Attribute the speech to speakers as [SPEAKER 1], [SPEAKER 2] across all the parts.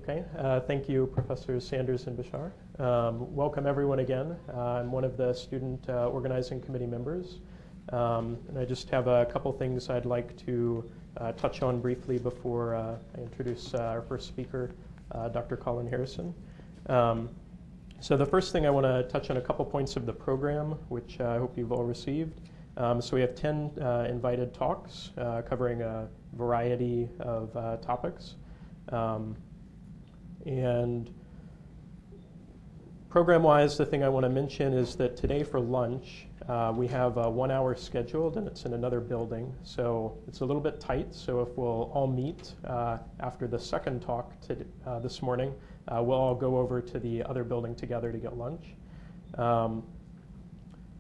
[SPEAKER 1] Okay, thank you, Professors Sanders and Bashar. Welcome everyone again. I'm one of the student organizing committee members. And I just have a couple things I'd like to touch on briefly before I introduce our first speaker, Dr. Colin Harrison. So the first thing I want to touch on a couple points of the program, which I hope you've all received. So we have 10 invited talks covering a variety of topics. And program-wise, the thing I want to mention is that today for lunch, we have 1 hour scheduled, and it's in another building. So it's a little bit tight, so if we'll all meet after the second talk this morning, we'll all go over to the other building together to get lunch.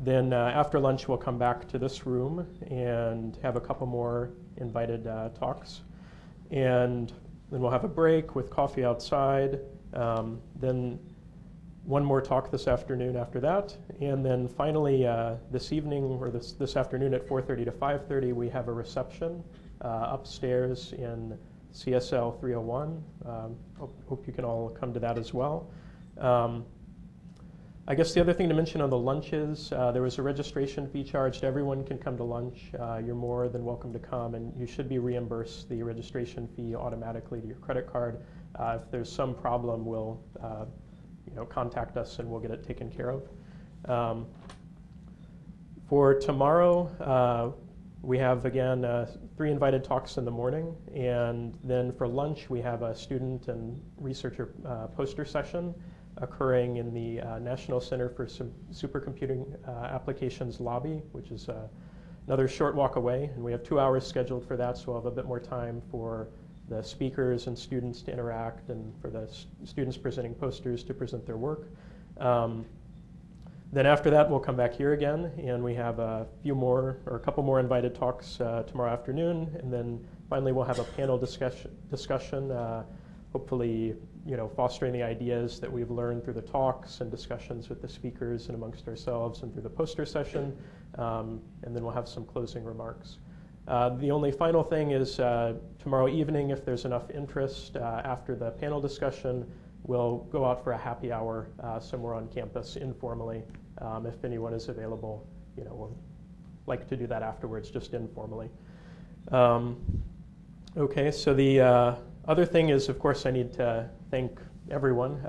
[SPEAKER 1] Then after lunch, we'll come back to this room and have a couple more invited talks. And then we'll have a break with coffee outside. Then one more talk this afternoon after that. And then finally, this evening, or this afternoon at 4:30 to 5:30, we have a reception upstairs in CSL 301. Hope you can all come to that as well. I guess the other thing to mention on the lunches, there was a registration fee charged. Everyone can come to lunch. You're more than welcome to come, and you should be reimbursed the registration fee automatically to your credit card. If there's some problem, we'll contact us and we'll get it taken care of. For tomorrow, we have, again, 3 invited talks in the morning, and then for lunch, we have a student and researcher poster session occurring in the National Center for Supercomputing Applications lobby, which is another short walk away. And we have 2 hours scheduled for that, so we'll have a bit more time for the speakers and students to interact and for the students presenting posters to present their work. Then after that, we'll come back here again, and we have a couple more invited talks tomorrow afternoon. And then finally, we'll have a panel discussion hopefully, fostering the ideas that we've learned through the talks and discussions with the speakers and amongst ourselves and through the poster session. And then we'll have some closing remarks. The only final thing is tomorrow evening, if there's enough interest after the panel discussion, we'll go out for a happy hour somewhere on campus informally. If anyone is available, we'll like to do that afterwards, just informally. Okay, so the other thing is, of course, I need to thank everyone,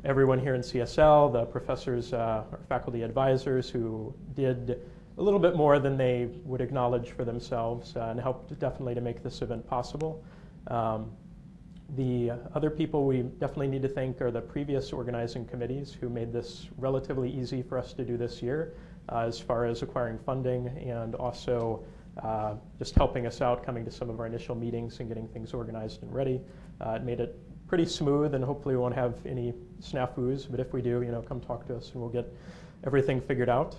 [SPEAKER 1] everyone here in CSL, the professors, our faculty advisors who did a little bit more than they would acknowledge for themselves and helped definitely to make this event possible. The other people we definitely need to thank are the previous organizing committees who made this relatively easy for us to do this year as far as acquiring funding and also just helping us out, coming to some of our initial meetings and getting things organized and ready. It made it pretty smooth, and hopefully we won't have any snafus, but if we do, come talk to us and we'll get everything figured out.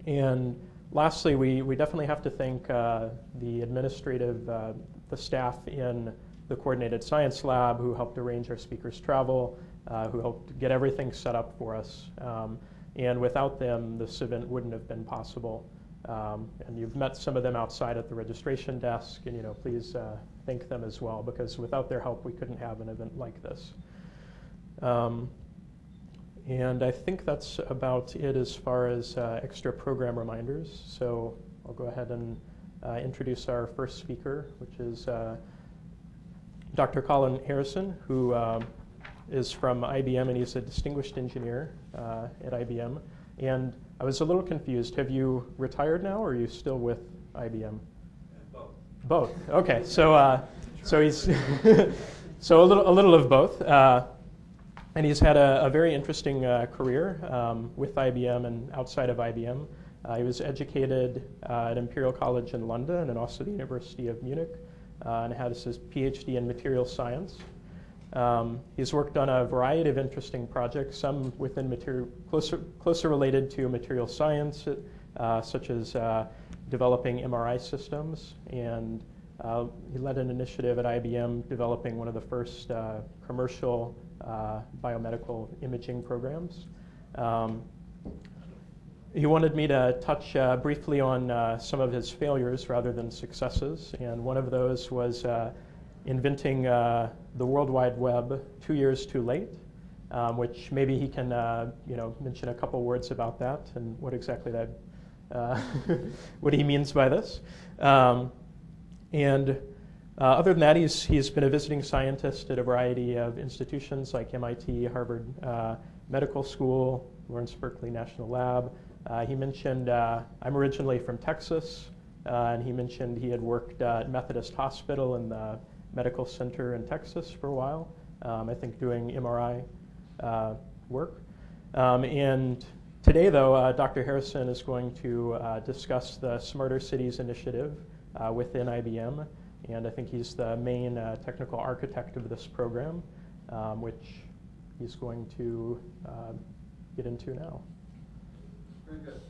[SPEAKER 1] And lastly, we definitely have to thank the administrative, the staff in the Coordinated Science Lab who helped arrange our speakers' travel, who helped get everything set up for us. And without them, this event wouldn't have been possible. And you've met some of them outside at the registration desk, and please thank them as well, because without their help, we couldn't have an event like this. And I think that's about it as far as extra program reminders. So I'll go ahead and introduce our first speaker, which is Dr. Colin Harrison, who is from IBM, and he's a distinguished engineer at IBM. And I was a little confused. Have you retired now, or are you still with IBM?
[SPEAKER 2] Both.
[SPEAKER 1] Both. Okay. So he's so a little of both. And he's had a very interesting career with IBM and outside of IBM. He was educated at Imperial College in London and also the University of Munich, and has his PhD in material science. He's worked on a variety of interesting projects, some within closer related to material science, such as developing MRI systems. And he led an initiative at IBM developing one of the first commercial biomedical imaging programs. He wanted me to touch briefly on some of his failures rather than successes, and one of those was inventing the World Wide Web 2 years too late, which maybe he can mention a couple words about that and what exactly that, what he means by this. Other than that, he's been a visiting scientist at a variety of institutions like MIT, Harvard Medical School, Lawrence Berkeley National Lab. He mentioned, I'm originally from Texas, and he mentioned he had worked at Methodist Hospital in the medical center in Texas for a while, I think doing MRI work. And today, though, Dr. Harrison is going to discuss the Smarter Cities initiative within IBM. And I think he's the main technical architect of this program, which he's going to get into now.
[SPEAKER 2] Very good.